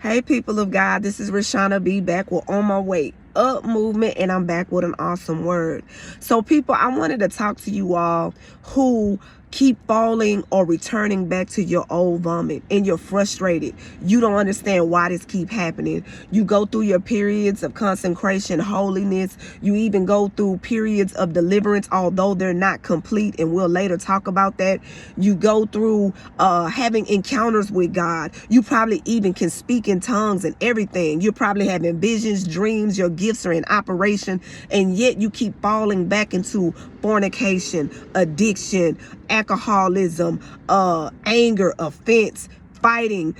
Hey, people of God, this is Rashana B back with On My Way Up movement, and I'm back with an awesome word. So, people, I wanted to talk to you all who keep falling or returning back to your old vomit, and you're frustrated. You don't understand why this keep happening. You go through your periods of consecration, holiness. You even go through periods of deliverance, although they're not complete, and we'll later talk about that. You go through having encounters with God. You probably even can speak in tongues and everything. You're probably having visions, dreams, your gifts are in operation, and yet you keep falling back into fornication, addiction, alcoholism, anger, offense, fighting,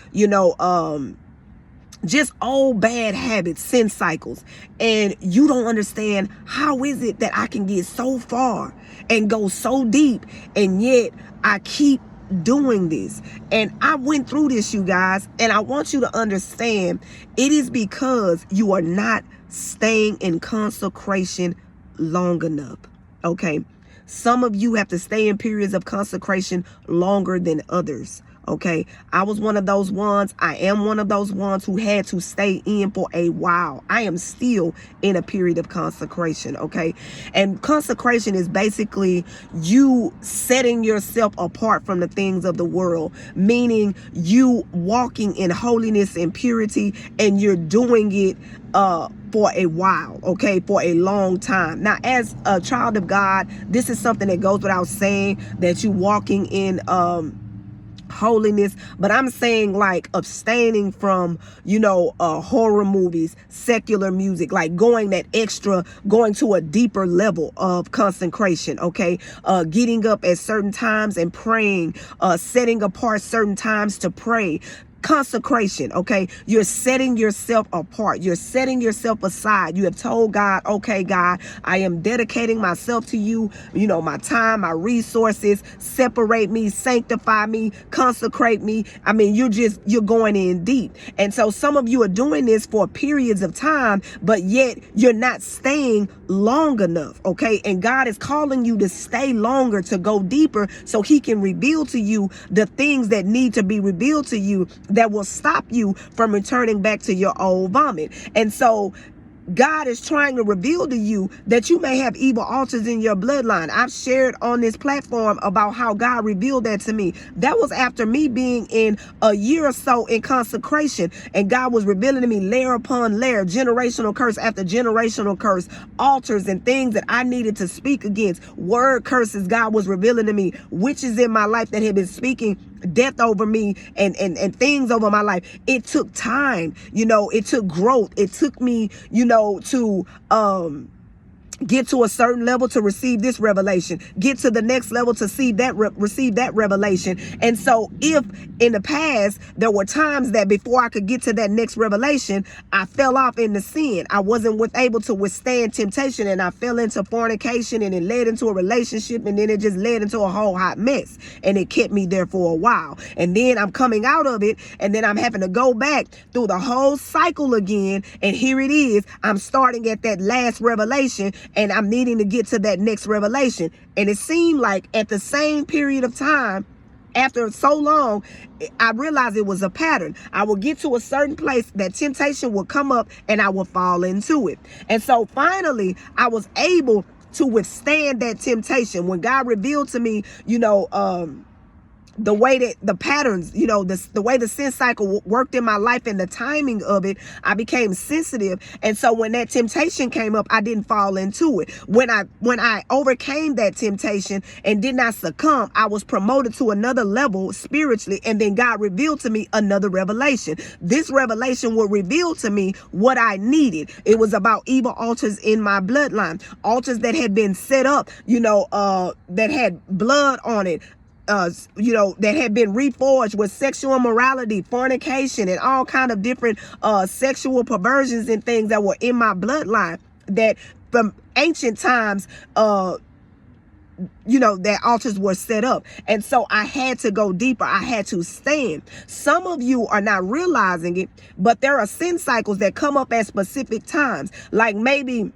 just old bad habits, sin cycles. And you don't understand, how is it that I can get so far and go so deep, and yet I keep doing this? And I went through this, you guys, and I want you to understand, it is because you are not staying in consecration long enough. Okay, some of you have to stay in periods of consecration longer than others. Okay, I was one of those ones. I am one of those ones who had to stay in for a while. I am still in a period of consecration. Okay, and consecration is basically you setting yourself apart from the things of the world, meaning you walking in holiness and purity, and you're doing it for a while, okay, for a long time. Now, as a child of God, this is something that goes without saying, that you walking in holiness, but I'm saying like abstaining from horror movies, secular music, like going to a deeper level of consecration. Okay, getting up at certain times and praying, setting apart certain times to pray. Consecration. Okay, you're setting yourself apart, you're setting yourself aside. You have told God, okay, God, I am dedicating myself to you, my time, my resources. Separate me, sanctify me, consecrate me. I mean, you're going in deep. And so some of you are doing this for periods of time, but yet you're not staying long enough. Okay, and God is calling you to stay longer, to go deeper, so he can reveal to you the things that need to be revealed to you, that will stop you from returning back to your old vomit. And so God is trying to reveal to you that you may have evil altars in your bloodline. I've shared on this platform about how God revealed that to me. That was after me being in a year or so in consecration, and God was revealing to me layer upon layer, generational curse after generational curse, altars and things that I needed to speak against, word curses. God was revealing to me witches in my life that had been speaking death over me and things over my life. It took time, it took growth. It took me, to get to a certain level to receive this revelation, get to the next level to see that receive that revelation. And so if in the past there were times that before I could get to that next revelation, I fell off into sin, I wasn't able to withstand temptation, and I fell into fornication, and it led into a relationship, and then it just led into a whole hot mess, and it kept me there for a while. And then I'm coming out of it, and then I'm having to go back through the whole cycle again, and here it is, I'm starting at that last revelation, and I'm needing to get to that next revelation. And it seemed like at the same period of time, after so long, I realized it was a pattern. I would get to a certain place, that temptation would come up, and I would fall into it. And so finally, I was able to withstand that temptation. When God revealed to me, the way that the patterns, the way the sin cycle worked in my life and the timing of it, I became sensitive. And so when that temptation came up, I didn't fall into it. When I overcame that temptation and did not succumb, I was promoted to another level spiritually. And then God revealed to me another revelation. This revelation will reveal to me what I needed. It was about evil altars in my bloodline, altars that had been set up, that had blood on it, that had been reforged with sexual immorality, fornication, and all kind of different sexual perversions and things that were in my bloodline, that from ancient times, that altars were set up. And so I had to go deeper. I had to stand. Some of you are not realizing it, but there are sin cycles that come up at specific times. Like maybe,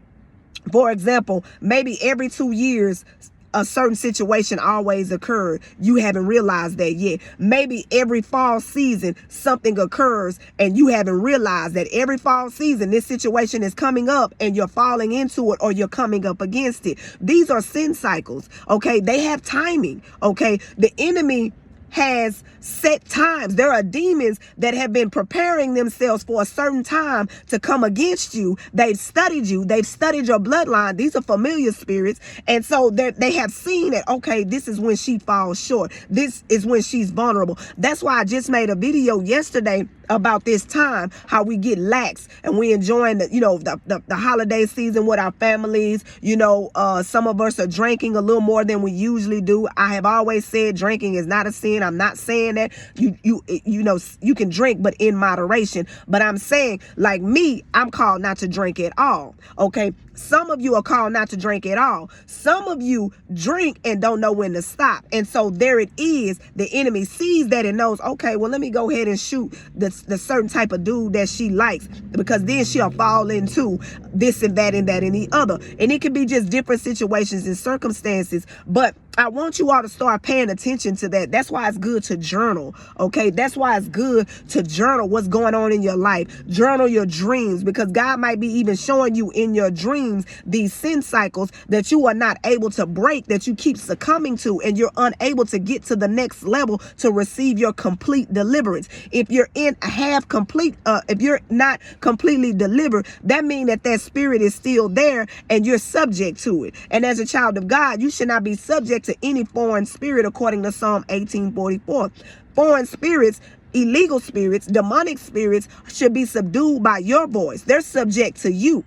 for example, maybe every 2 years, a certain situation always occurred. You haven't realized that yet. Maybe every fall season something occurs and you haven't realized that every fall season this situation is coming up and you're falling into it or you're coming up against it. These are sin cycles, okay? They have timing, okay? The enemy has set times. There are demons that have been preparing themselves for a certain time to come against you. They've studied you. They've studied your bloodline. These are familiar spirits. And so they have seen that, okay, this is when she falls short. This is when she's vulnerable. That's why I just made a video yesterday about this time, how we get lax and we enjoying the holiday season with our families. Some of us are drinking a little more than we usually do. I have always said drinking is not a sin. I'm not saying that you can drink, but in moderation. But I'm saying, like me, I'm called not to drink at all. Okay. Some of you are called not to drink at all. Some of you drink and don't know when to stop. And so there it is. The enemy sees that and knows, okay, well, let me go ahead and shoot the certain type of dude that she likes, because then she'll fall into this and that and that and the other. And it can be just different situations and circumstances. But I want you all to start paying attention to that. That's why it's good to journal. Okay. That's why it's good to journal what's going on in your life. Journal your dreams, because God might be even showing you in your dreams these sin cycles that you are not able to break, that you keep succumbing to, and you're unable to get to the next level to receive your complete deliverance. If you're if you're not completely delivered, that means that spirit is still there and you're subject to it. And as a child of God, you should not be subject to any foreign spirit, according to Psalm 18:44. Foreign spirits, illegal spirits, demonic spirits should be subdued by your voice. They're subject to you.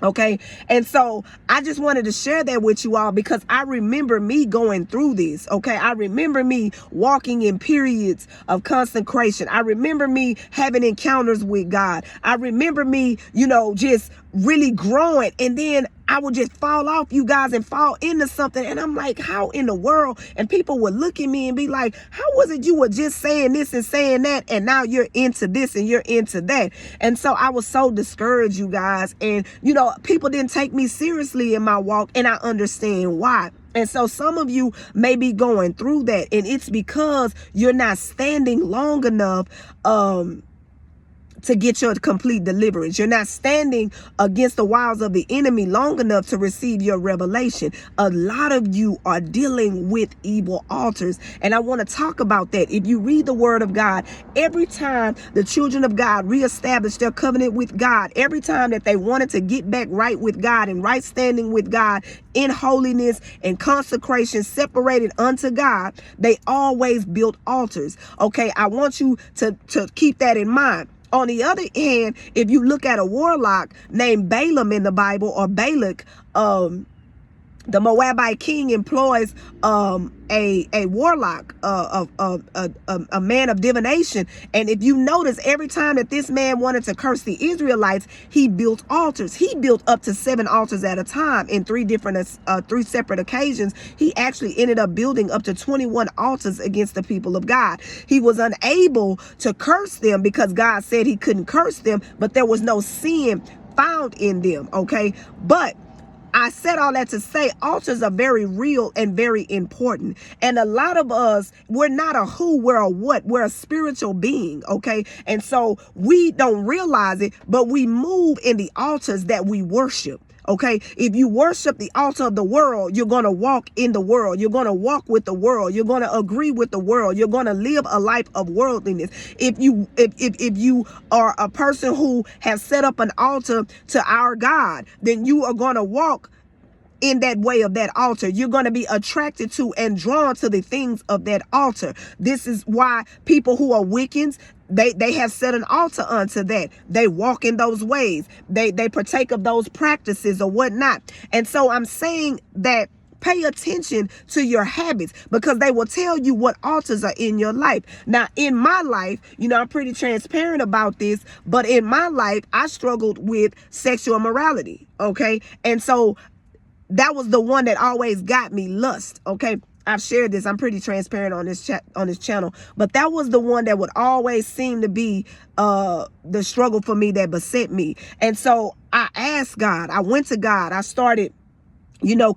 Okay. And so I just wanted to share that with you all, because I remember me going through this. Okay. I remember me walking in periods of consecration. I remember me having encounters with God. I remember me, just really growing. And then I would just fall off, you guys, and fall into something. And I'm like, how in the world? And people would look at me and be like, how was it you were just saying this and saying that, and now you're into this and you're into that? And so I was so discouraged, you guys. And, people didn't take me seriously in my walk, and I understand why. And so some of you may be going through that, and it's because you're not standing long enough, to get your complete deliverance. You're not standing against the wiles of the enemy long enough to receive your revelation. A lot of you are dealing with evil altars, and I want to talk about that. If you read the word of God, every time the children of God reestablished their covenant with God, every time that they wanted to get back right with God and right standing with God in holiness and consecration, separated unto God, they always built altars. Okay, I want you to keep that in mind. On the other hand, if you look at a warlock named Balaam in the Bible, or Balak, the Moabite king employs a warlock, a man of divination. And if you notice, every time that this man wanted to curse the Israelites, he built altars. He built up to 7 altars at a time in 3 separate occasions. He actually ended up building up to 21 altars against the people of God. He was unable to curse them because God said he couldn't curse them, but there was no sin found in them. Okay. But I said all that to say altars are very real and very important. And a lot of us, we're not a who, we're a what. We're a spiritual being, okay? And so we don't realize it, but we move in the altars that we worship. Okay, if you worship the altar of the world, you're going to walk in the world. You're going to walk with the world. You're going to agree with the world. You're going to live a life of worldliness. If you are a person who has set up an altar to our God, then you are going to walk in that way of that altar. You're going to be attracted to and drawn to the things of that altar. This is why people who are Wiccans, they have set an altar unto that. They walk in those ways. They partake of those practices or whatnot. And so I'm saying that pay attention to your habits, because they will tell you what altars are in your life. Now, in my life, I'm pretty transparent about this, but in my life, I struggled with sexual immorality. Okay. And so that was the one that always got me, lust. Okay. I've shared this. I'm pretty transparent on this channel, but that was the one that would always seem to be the struggle for me, that beset me. And so I asked God, I went to God, I started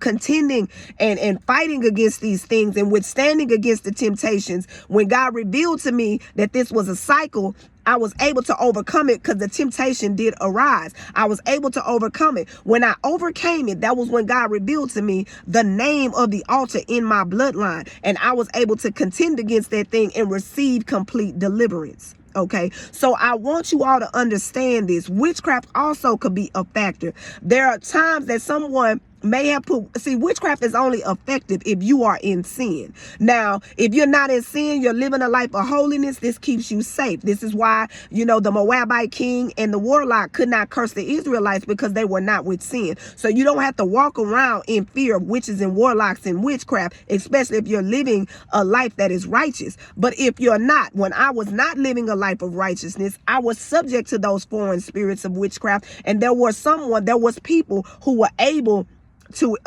contending and fighting against these things and withstanding against the temptations. When God revealed to me that this was a cycle, I was able to overcome it because the temptation did arise. I was able to overcome it. When I overcame it, that was when God revealed to me the name of the altar in my bloodline. And I was able to contend against that thing and receive complete deliverance. Okay, so I want you all to understand this. Witchcraft also could be a factor. There are times that someone may have witchcraft is only effective if you are in sin. Now, if you're not in sin, you're living a life of holiness, this keeps you safe. This is why, the Moabite king and the warlock could not curse the Israelites, because they were not with sin. So you don't have to walk around in fear of witches and warlocks and witchcraft, especially if you're living a life that is righteous. But if you're not, when I was not living a life of righteousness, I was subject to those foreign spirits of witchcraft. And there was people who were able to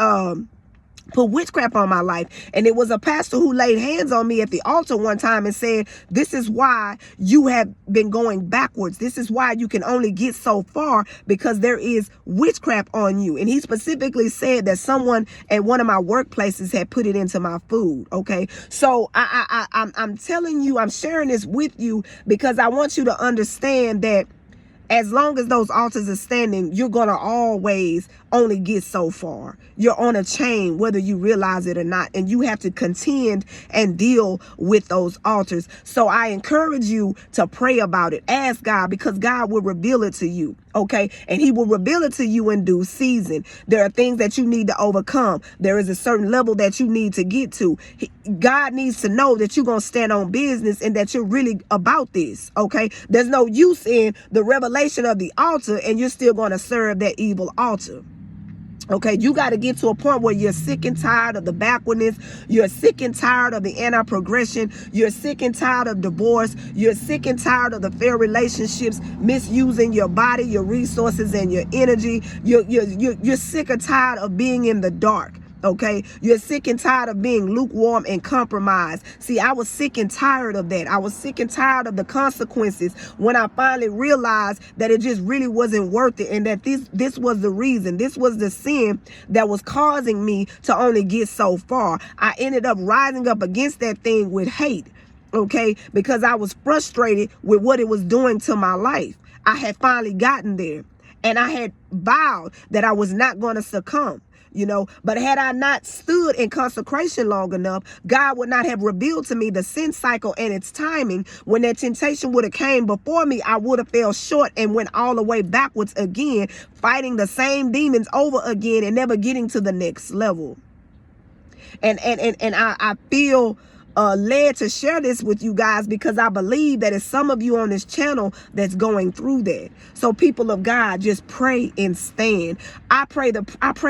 put witchcraft on my life. And it was a pastor who laid hands on me at the altar one time and said, this is why you have been going backwards. This is why you can only get so far, because there is witchcraft on you. And he specifically said that someone at one of my workplaces had put it into my food. Okay, so I'm telling you, I'm sharing this with you because I want you to understand that as long as those altars are standing, you're going to always only get so far. You're on a chain, whether you realize it or not, and you have to contend and deal with those altars. So I encourage you to pray about it. Ask God, because God will reveal it to you. Okay, and he will reveal it to you in due season. There are things that you need to overcome. There is a certain level that you need to get to. God needs to know that you're going to stand on business and that you're really about this. Okay, there's no use in the revelation of the altar and you're still going to serve that evil altar. Okay, you got to get to a point where you're sick and tired of the backwardness. You're sick and tired of the anti-progression. You're sick and tired of divorce. You're sick and tired of the failed relationships, misusing your body, your resources, and your energy. You're sick and tired of being in the dark. Okay, you're sick and tired of being lukewarm and compromised. See, I was sick and tired of that. I was sick and tired of the consequences when I finally realized that it just really wasn't worth it, and that this was the reason. This was the sin that was causing me to only get so far. I ended up rising up against that thing with hate. Okay, because I was frustrated with what it was doing to my life. I had finally gotten there, and I had vowed that I was not going to succumb. But had I not stood in consecration long enough, God would not have revealed to me the sin cycle and its timing. When that temptation would have came before me, I would have fell short and went all the way backwards again, fighting the same demons over again and never getting to the next level. And I feel led to share this with you guys because I believe that it's some of you on this channel that's going through that. So people of God, just pray and stand. I pray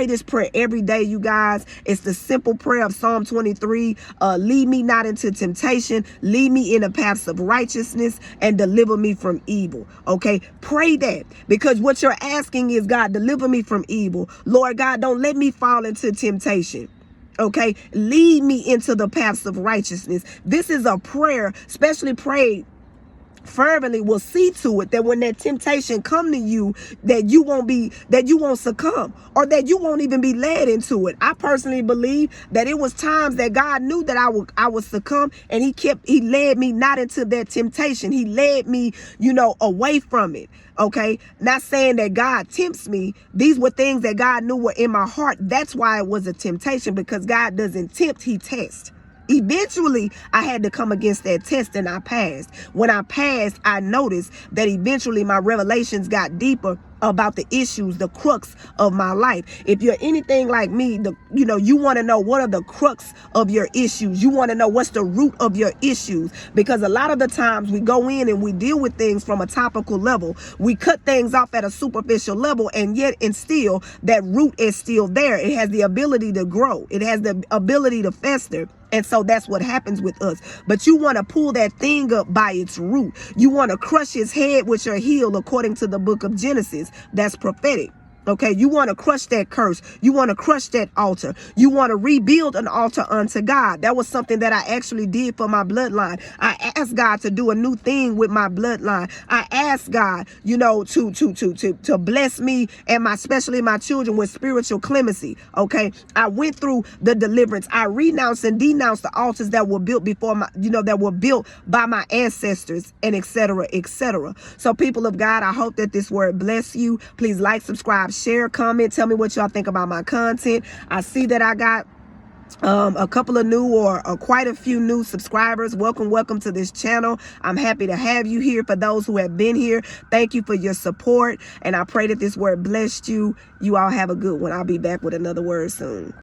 this prayer every day, you guys. It's the simple prayer of Psalm 23. Lead me not into temptation. Lead me in the paths of righteousness and deliver me from evil. Okay, pray that, because what you're asking is, God, deliver me from evil. Lord God, don't let me fall into temptation. Okay, lead me into the paths of righteousness. This is a prayer, especially prayed fervently, will see to it that when that temptation come to you, that you won't succumb, or that you won't even be led into it. I personally believe that it was times that God knew that I would succumb, and he led me not into that temptation. He led me, away from it. Okay, not saying that God tempts me. These were things that God knew were in my heart. That's why it was a temptation, because God doesn't tempt, he tests. Eventually, I had to come against that test, and I passed. When I passed, I noticed that eventually my revelations got deeper about the issues, the crux of my life. If you're anything like me, you want to know what are the crux of your issues. You want to know what's the root of your issues, because a lot of the times we go in and we deal with things from a topical level. We cut things off at a superficial level, and yet and still that root is still there. It has the ability to grow. It has the ability to fester. And so that's what happens with us. But you want to pull that thing up by its root. You want to crush his head with your heel, according to the book of Genesis. That's prophetic. Okay, you want to crush that curse. You want to crush that altar. You want to rebuild an altar unto God. That was something that I actually did for my bloodline. I asked God to do a new thing with my bloodline. I asked God, you know, to bless me and especially my children with spiritual clemency. Okay, I went through the deliverance. I renounced and denounced the altars that were built before my, you know, that were built by my ancestors, and etc., etc. So, people of God, I hope that this word bless you. Please like, subscribe, share, comment, tell me what y'all think about my content. I see that I got a couple of new or quite a few new subscribers. Welcome to this channel. I'm happy to have you here. For those who have been here, thank you for your support, and I pray that this word blessed you. You all have a good one. I'll be back with another word soon.